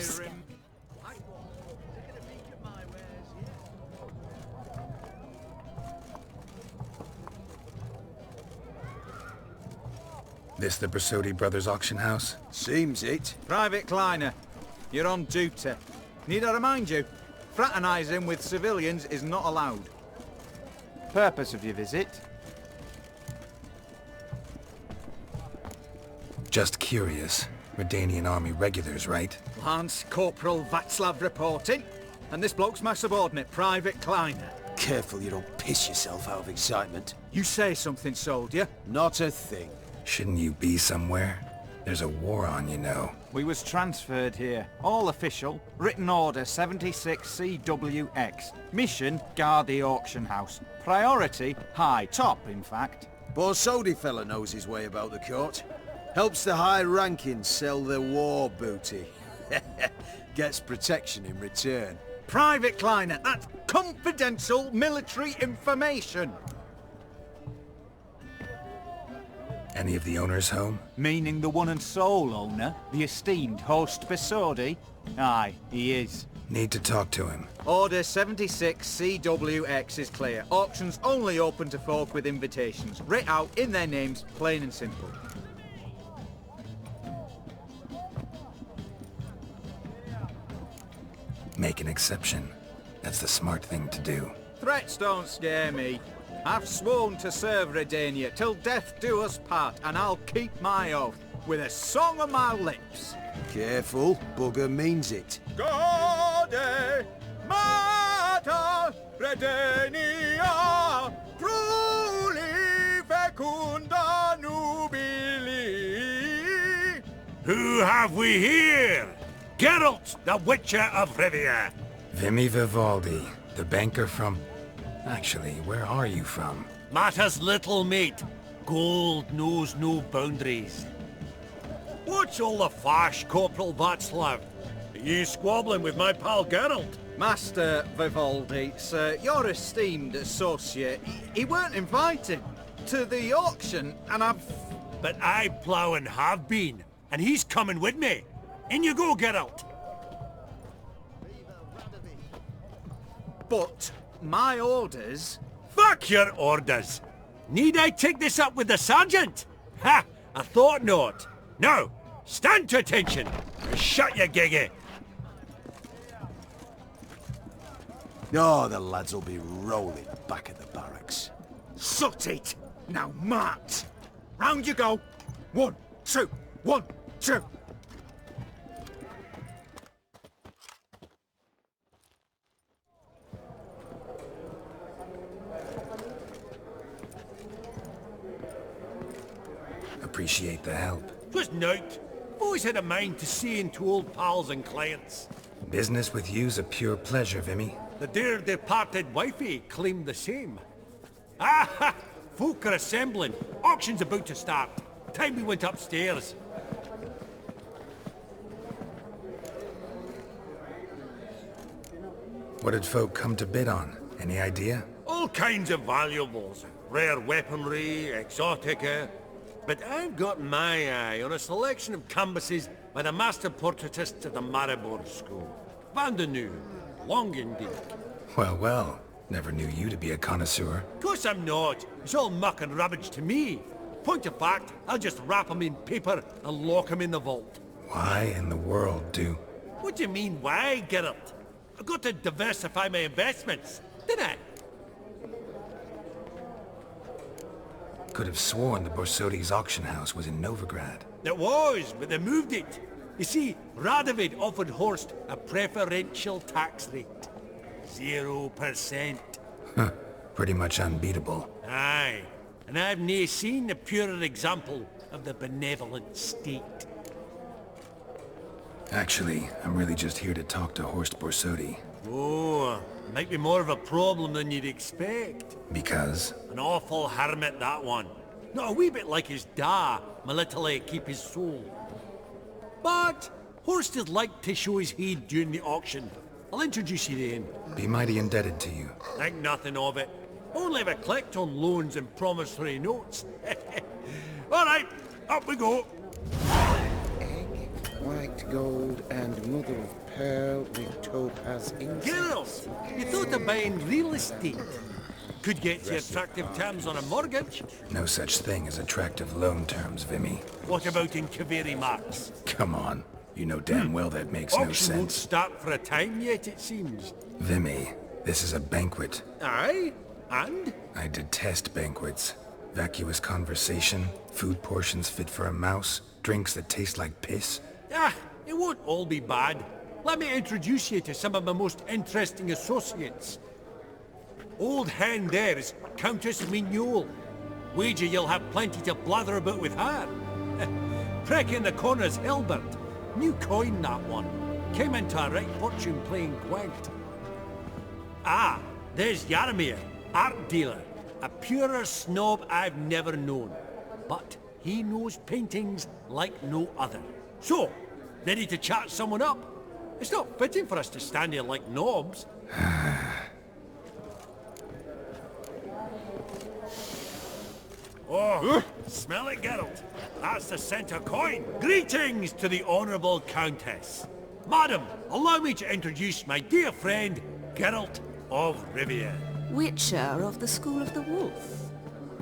scared. This the Borsodi brothers' auction house? Seems it. Private Kleiner, you're on duty. Need I remind you, fraternizing with civilians is not allowed. Purpose of your visit? Just curious. Redanian army regulars, right? Lance Corporal Václav reporting, and this bloke's my subordinate, Private Kleiner. Careful you don't piss yourself out of excitement. You say something, soldier? Not a thing. Shouldn't you be somewhere? There's a war on, you know. We was transferred here. All official. Written order 76 CWX. Mission, guard the auction house. Priority, high. Top, in fact. Borsodi fella knows his way about the court. Helps the high rankings sell their war booty. Gets protection in return. Private Kleiner, that's confidential military information. Any of the owners home? Meaning the one and sole owner, the esteemed Horst Borsodi? Aye, he is. Need to talk to him. Order 76 CWX is clear. Auctions only open to folk with invitations. Writ out in their names, plain and simple. Make an exception. That's the smart thing to do. Threats don't scare me. I've sworn to serve Redania till death do us part, and I'll keep my oath with a song on my lips. Careful, bugger means it. Gaude Mater Redania Pruli fecunda nubili. Who have we here? Geralt, the Witcher of Rivia. Vimy Vivaldi, the banker from... Actually, where are you from? Matters little, mate. Gold knows no boundaries. What's all the fash, Corporal Václav? Are you squabbling with my pal Geralt? Master Vivaldi, sir, your esteemed associate, he weren't invited to the auction, and I've... But I plough and have been, and he's coming with me. In you go, Geralt. But my orders... Fuck your orders! Need I take this up with the sergeant? Ha! I thought not. Now, stand to attention and shut your giggy. Oh, the lads will be rolling back at the barracks. Sut it! Now march! Round you go! 1, 2, 1, 2! Appreciate the help. Twas nought. Always had a mind to see into old pals and clients. Business with you's a pure pleasure, Vimy. The dear departed wifey claimed the same. Ah! Folk are assembling. Auction's about to start. Time we went upstairs. What did folk come to bid on? Any idea? All kinds of valuables. Rare weaponry, exotica. But I've got my eye on a selection of canvases by the master portraitists of the Maribor School. Van de New, long indeed. Well, well. Never knew you to be a connoisseur. Of course I'm not. It's all muck and rubbish to me. Point of fact, I'll just wrap 'em in paper and lock 'em in the vault. Why in the world do... What do you mean, why, Geralt? I've got to diversify my investments, didn't I? Could have sworn the Borsodi's auction house was in Novigrad. It was, but they moved it. You see, Radovid offered Horst a preferential tax rate. 0%. Huh. Pretty much unbeatable. Aye, and I've nae seen a purer example of the benevolent state. Actually, I'm really just here to talk to Horst Borsodi. Oh, might be more of a problem than you'd expect. Because? An awful hermit, that one. Not a wee bit like his da, my little keep his soul. But Horst is like to show his heed during the auction. I'll introduce you to him. Be mighty indebted to you. Think nothing of it. Only ever clicked on loans and promissory notes. All right, up we go. Egg, why white gold and mother of pearl with topaz incense. Geralt, you thought of buying real estate. Could get you attractive terms on a mortgage. No such thing as attractive loan terms, Vimy. What about in Kaveri Marks? Come on. You know damn well that makes no Auction won't sense. start for a time yet, it seems. Vimy, this is a banquet. Aye? And? I detest banquets. Vacuous conversation, food portions fit for a mouse, drinks that taste like piss. Ah, it won't all be bad. Let me introduce you to some of my most interesting associates. Old hen there is Countess Mignole. Wager you'll have plenty to blather about with her. Prick in the corner's Hilbert. New coin, that one. Came into a right fortune playing quaint. Ah, there's Yarmir, art dealer. A purer snob I've never known. But he knows paintings like no other. So, ready to chat someone up? It's not fitting for us to stand here like knobs. Oh, smell it, Geralt. That's the centre coin. Greetings to the Honourable Countess. Madam, allow me to introduce my dear friend, Geralt of Rivia. Witcher of the School of the Wolf.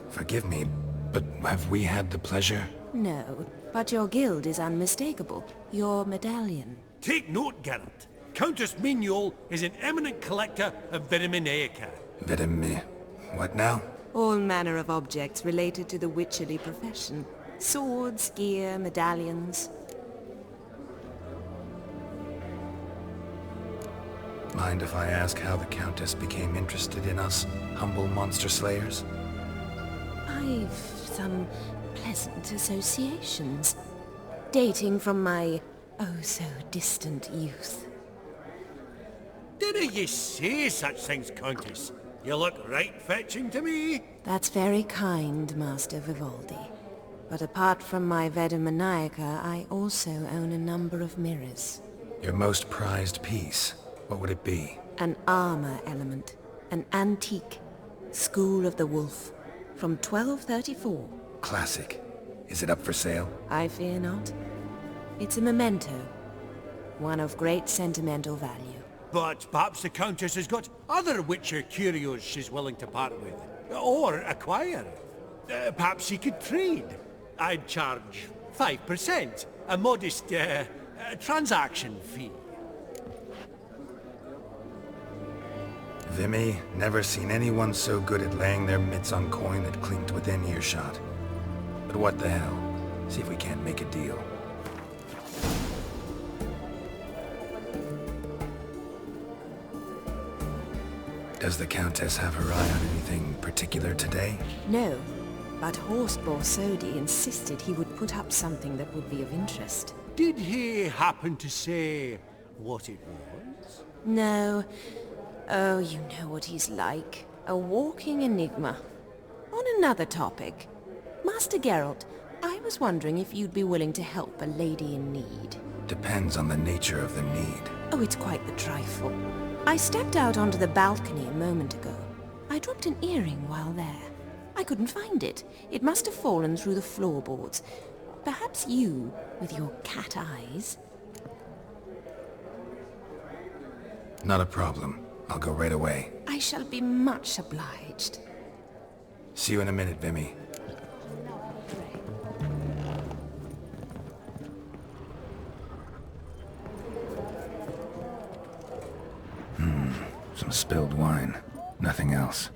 Forgive me, but have we had the pleasure? No, but your guild is unmistakable. Your medallion. Take note, Geralt. Countess Mignole is an eminent collector of Vitaminaica. What now? All manner of objects related to the witcherly profession. Swords, gear, medallions. Mind if I ask how the Countess became interested in us, humble monster slayers? I've some pleasant associations. Dating from my oh-so-distant youth. Didn't you say such things, Countess? You look right fetching to me. That's very kind, Master Vivaldi. But apart from my Vitaminaica, I also own a number of mirrors. Your most prized piece, what would it be? An armor element. An antique. School of the Wolf. From 1234. Classic. Is it up for sale? I fear not. It's a memento. One of great sentimental value. But perhaps the Countess has got other Witcher curios she's willing to part with. Or acquire. Perhaps she could trade. I'd charge 5%. A modest, transaction fee. Vimy, never seen anyone so good at laying their mitts on coin that clinked within earshot. But what the hell? See if we can't make a deal. Does the Countess have her eye on anything particular today? No, but Horst Borsodi insisted he would put up something that would be of interest. Did he happen to say what it was? No. Oh, you know what he's like. A walking enigma. On another topic. Master Geralt, I was wondering if you'd be willing to help a lady in need. Depends on the nature of the need. Oh, it's quite the trifle. I stepped out onto the balcony a moment ago. I dropped an earring while there. I couldn't find it. It must have fallen through the floorboards. Perhaps you, with your cat eyes... Not a problem. I'll go right away. I shall be much obliged. See you in a minute, Vimy. Some spilled wine. Nothing else.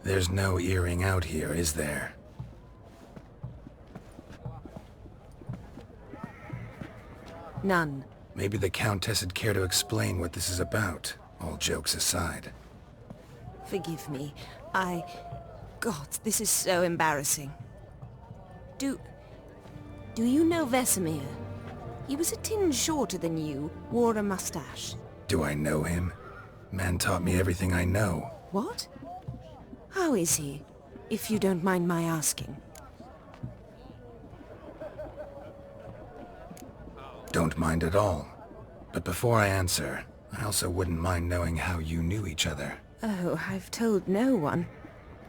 There's no earring out here, is there? None. Maybe the Countess would care to explain what this is about, all jokes aside. Forgive me. God, this is so embarrassing. Do you know Vesemir? He was a tinge shorter than you, wore a mustache. Do I know him? Man taught me everything I know. What? How is he, if you don't mind my asking? Don't mind at all. But before I answer, I also wouldn't mind knowing how you knew each other. Oh, I've told no one.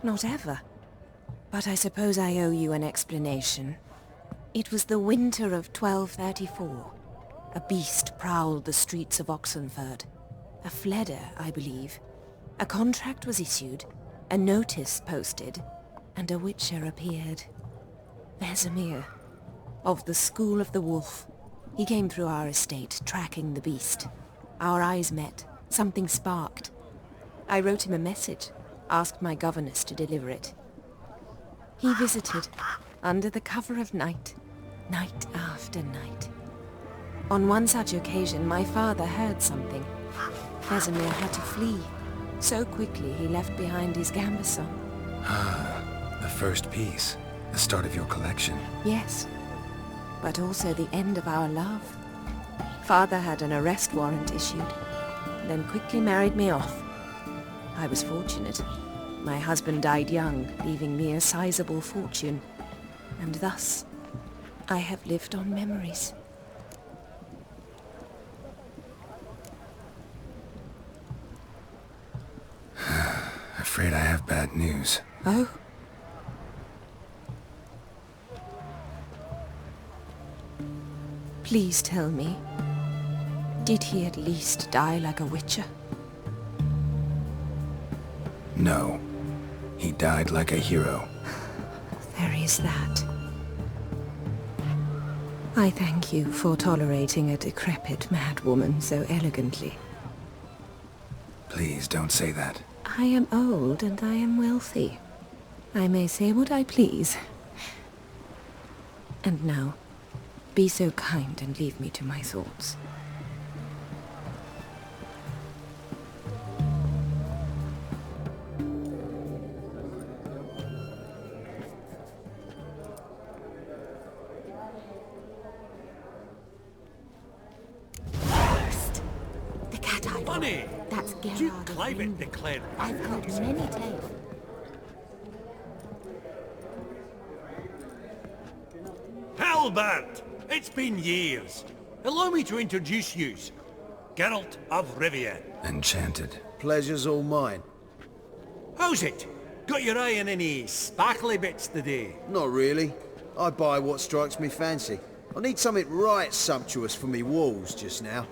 Not ever. But I suppose I owe you an explanation. It was the winter of 1234. A beast prowled the streets of Oxenfurt. A fledder, I believe. A contract was issued, a notice posted, and a witcher appeared. Vesemir, of the School of the Wolf. He came through our estate, tracking the beast. Our eyes met. Something sparked. I wrote him a message, asked my governess to deliver it. He visited, under the cover of night, night after night. On one such occasion, my father heard something. Vesemir had to flee. So quickly he left behind his gambeson. Ah, the first piece. The start of your collection. Yes, but also the end of our love. Father had an arrest warrant issued, then quickly married me off. I was fortunate. My husband died young, leaving me a sizable fortune. And thus, I have lived on memories. Afraid I have bad news. Oh? Please tell me, did he at least die like a witcher? No. He died like a hero. There is that. I thank you for tolerating a decrepit madwoman so elegantly. Please don't say that. I am old and I am wealthy. I may say what I please. And now, be so kind and leave me to my thoughts. First, the cat idol. Funny! That's Duke Geralt. Cliven declared I've heard many tales. Halbert! It's been years. Allow me to introduce you. Geralt of Rivia. Enchanted. Pleasure's all mine. How's it? Got your eye on any sparkly bits today? Not really. I buy what strikes me fancy. I need something right sumptuous for me walls just now.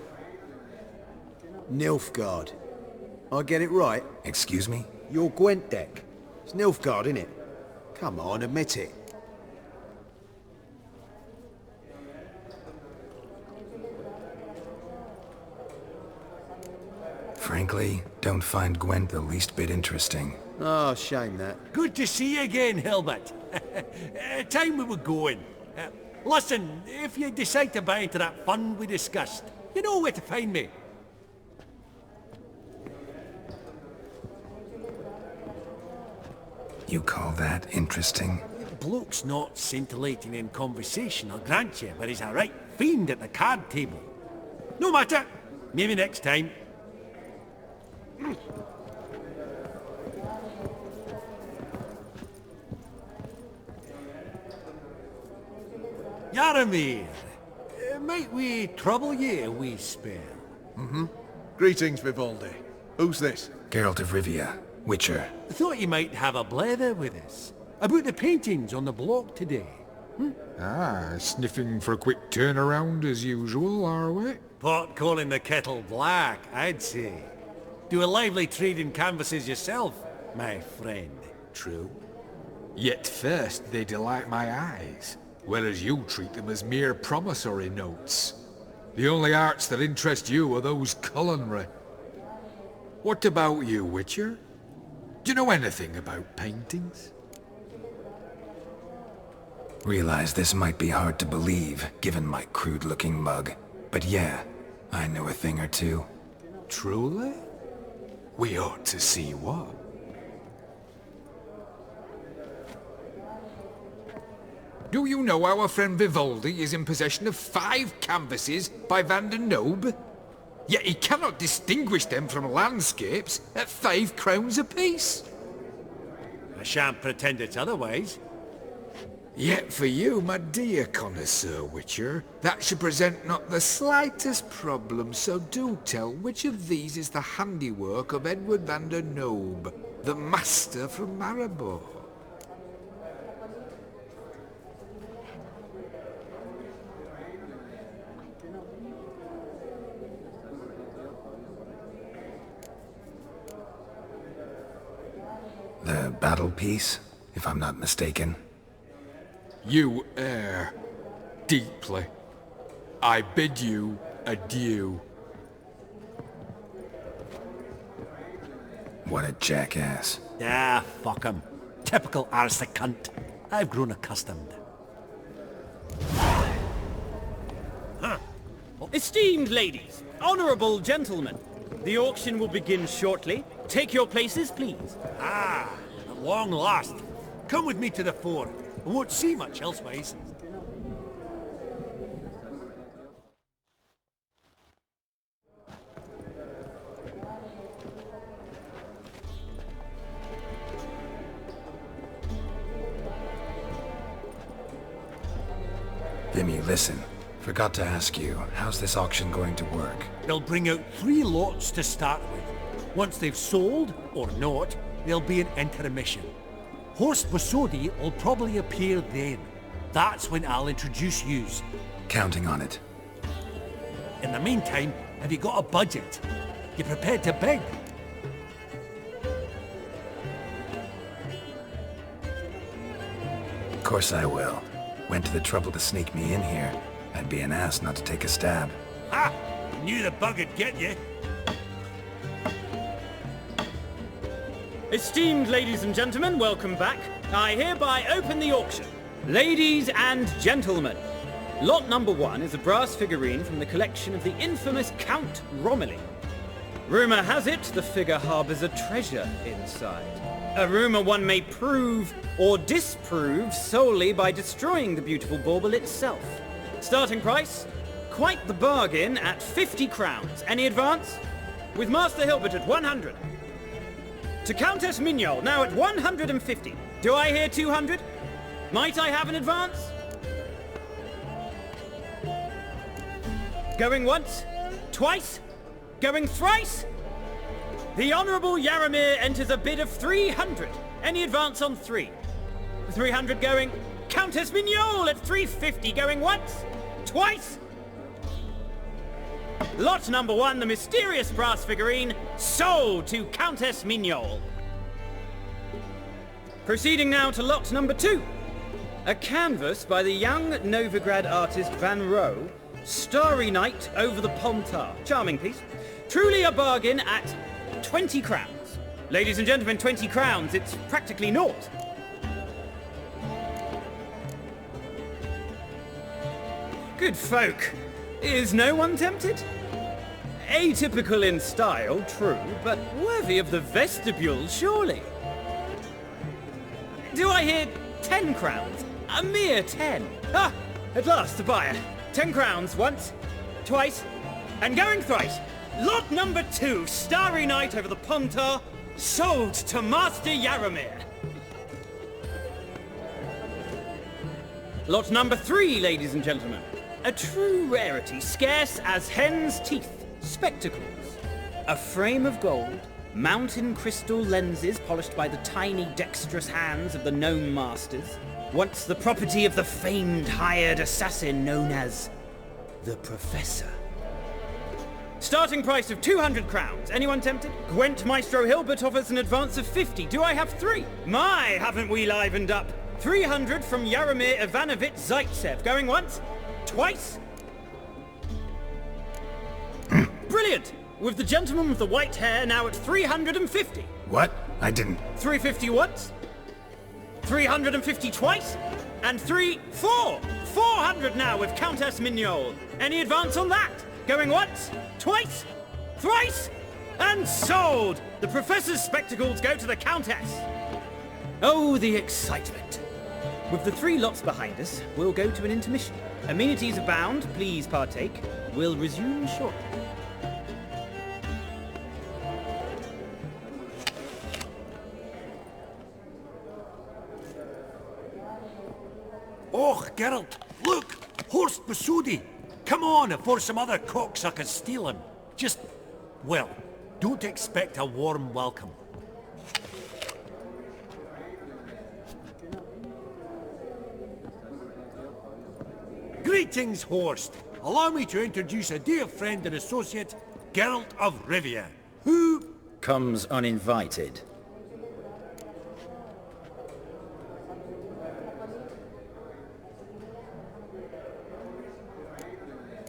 Nilfgaard. I get it right? Excuse me? Your Gwent deck. It's Nilfgaard, innit? Come on, admit it. Frankly, don't find Gwent the least bit interesting. Oh, shame that. Good to see you again, Hilbert. Time we were going. Listen, if you decide to buy into that fund we discussed, you know where to find me. You call that interesting? Bloke's not scintillating in conversation, I'll grant you, but he's a right fiend at the card table. No matter. Maybe next time. Yaramir, might we trouble ye a wee spell? Greetings, Vivaldi. Who's this? Geralt of Rivia, Witcher. Thought you might have a blether with us. About the paintings on the block today. Ah, sniffing for a quick turnaround as usual, are we? Pot calling the kettle black, I'd say. Do a lively trade in canvases yourself, my friend. True? Yet first they delight my eyes, whereas you treat them as mere promissory notes. The only arts that interest you are those culinary. What about you, Witcher? Do you know anything about paintings? Realize this might be hard to believe, given my crude-looking mug. But yeah, I know a thing or two. Truly? We ought to see what. Do you know our friend Vivaldi is in possession of 5 canvases by Van der Nobe? Yet he cannot distinguish them from landscapes at 5 crowns apiece. I shan't pretend it's otherwise. Yet for you, my dear connoisseur Witcher, that should present not the slightest problem, so do tell which of these is the handiwork of Edward van der Nobe. the master from Maribor. The battle piece, if I'm not mistaken. You err deeply. I bid you adieu. What a jackass. Ah, fuck him. Typical arse cunt. I've grown accustomed. Esteemed ladies, honourable gentlemen, the auction will begin shortly. Take your places, please. Ah, at long last. Come with me to the fore. I won't see much elsewise. Vimy, listen. Forgot to ask you, how's this auction going to work? They'll bring out 3 lots to start with. Once they've sold, or not, there'll be an intermission. Horst Borsodi will probably appear then. That's when I'll introduce yous. Counting on it. In the meantime, have you got a budget? You prepared to bid? Of course I will. Went to the trouble to sneak me in here. I'd be an ass not to take a stab. Ha! Knew the bug'd get you. Esteemed ladies and gentlemen, welcome back. I hereby open the auction. Ladies and gentlemen, lot number 1 is a brass figurine from the collection of the infamous Count Romilly. Rumour has it the figure harbours a treasure inside. A rumour one may prove or disprove solely by destroying the beautiful bauble itself. Starting price? Quite the bargain at 50 crowns. Any advance? With Master Hilbert at 100. To Countess Mignol, now at 150. Do I hear 200? Might I have an advance? Going once? Twice? Going thrice? The Honourable Yaramir enters a bid of 300. Any advance on 3? 300 going. Countess Mignol at 350 going once? Twice? Lot number 1, the mysterious brass figurine, sold to Countess Mignol. Proceeding now to lot number 2. A canvas by the young Novigrad artist Van Rohe, Starry Night over the Pontar. Charming piece. Truly a bargain at 20 crowns. Ladies and gentlemen, 20 crowns, it's practically naught. Good folk. Is no one tempted? Atypical in style, true, but worthy of the vestibule, surely. Do I hear 10 crowns? A mere 10. Ah, at last a buyer. 10 crowns once, twice, and going thrice. Lot number 2, Starry Night over the Pontar, sold to Master Yaramir. Lot number 3, ladies and gentlemen. A true rarity, scarce as hen's teeth. Spectacles. A frame of gold, mountain crystal lenses polished by the tiny dexterous hands of the gnome masters. Once the property of the famed hired assassin known as the Professor. Starting price of 200 crowns. Anyone tempted? Gwent Maestro Hilbert offers an advance of 50. Do I have 3? My, haven't we livened up? 300 from Yaramir Ivanovich Zaitsev. Going once? Twice? Brilliant! With the gentleman with the white hair now at 350. What? I didn't... 350 once? 350 twice? And 400 now with Countess Mignol. Any advance on that? Going once? Twice? Thrice? And sold! The Professor's spectacles go to the Countess. Oh, the excitement. With the 3 lots behind us, we'll go to an intermission. Amenities abound, please partake. We'll resume shortly. Oh, Geralt, look! Horst Borsodi! Come on, before some other cocksuckers steal him. Just, well, don't expect a warm welcome. Greetings, Horst. Allow me to introduce a dear friend and associate, Geralt of Rivia, who... comes uninvited.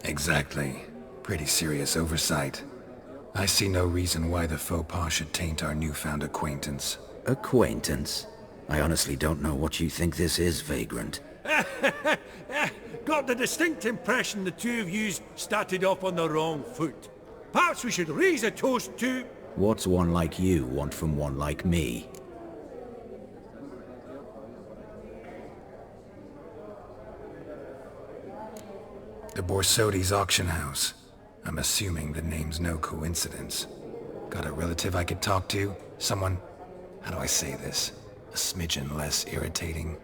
Exactly. Pretty serious oversight. I see no reason why the faux pas should taint our newfound acquaintance. Acquaintance? I honestly don't know what you think this is, Vagrant. Got the distinct impression the two of yous started off on the wrong foot. Perhaps we should raise a toast to... What's one like you want from one like me? The Borsodi's auction house. I'm assuming the name's no coincidence. Got a relative I could talk to? Someone, how do I say this? A smidgen less irritating?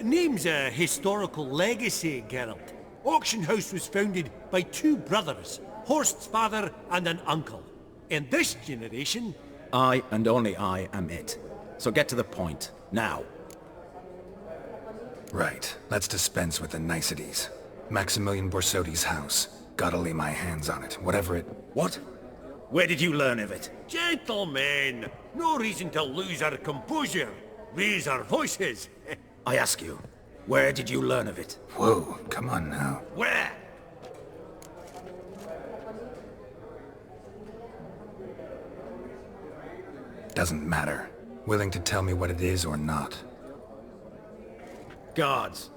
Name's a historical legacy, Geralt. Auction house was founded by two brothers, Horst's father and an uncle. In this generation... I and only I am it. So get to the point, now. Right, let's dispense with the niceties. Maximilian Borsodi's house. Gotta lay my hands on it, whatever it... What? Where did you learn of it? Gentlemen, no reason to lose our composure. Raise our voices. I ask you, where did you learn of it? Whoa, come on now. Where? Doesn't matter. Willing to tell me what it is or not. Guards,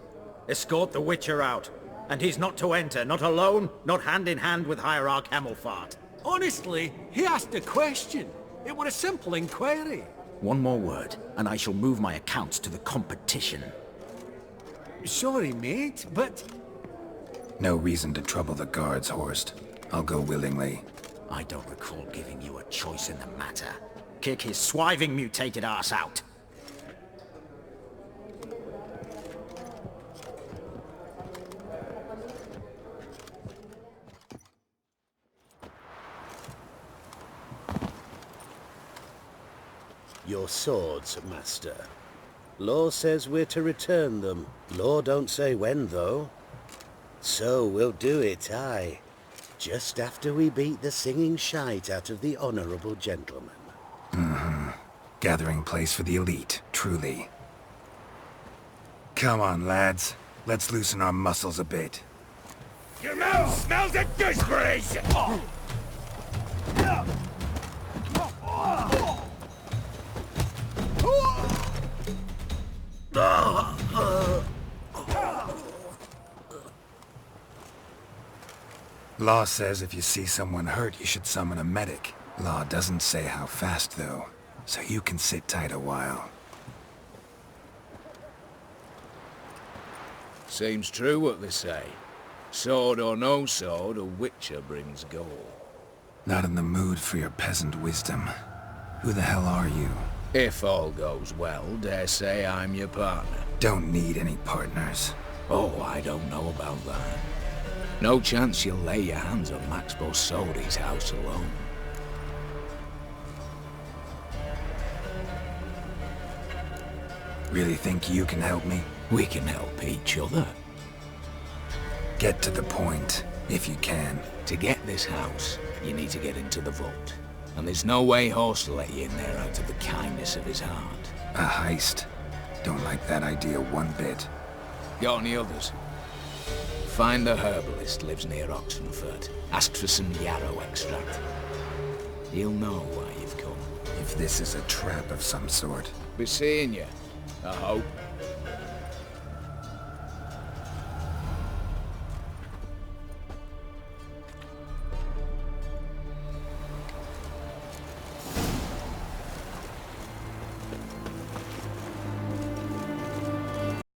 escort the Witcher out. And he's not to enter, not alone, not hand in hand with Hierarch Hemmelfart. Honestly, he asked a question. It were a simple inquiry. One more word, and I shall move my accounts to the competition. Sorry, mate, but... No reason to trouble the guards, Horst. I'll go willingly. I don't recall giving you a choice in the matter. Kick his swiving mutated ass out. Your swords, master. Law says we're to return them. Law don't say when, though. So we'll do it, aye. Just after we beat the singing shite out of the honourable gentleman. Mm-hmm. Gathering place for the elite, truly. Come on, lads. Let's loosen our muscles a bit. Your mouth smells of disgrace! Law says if you see someone hurt, you should summon a medic. Law doesn't say how fast, though, so you can sit tight a while. Seems true what they say. Sword or no sword, a Witcher brings gold. Not in the mood for your peasant wisdom. Who the hell are you? If all goes well, dare say I'm your partner. Don't need any partners. Oh, I don't know about that. No chance you'll lay your hands on Max Borsodi's house alone. Really think you can help me? We can help each other. Get to the point, if you can. To get this house, you need to get into the vault. And there's no way Horst will let you in there out of the kindness of his heart. A heist. Don't like that idea one bit. Got any others? Find the herbalist lives near Oxenfurt. Ask for some yarrow extract. He'll know why you've come. If this is a trap of some sort. Be seeing you, I hope.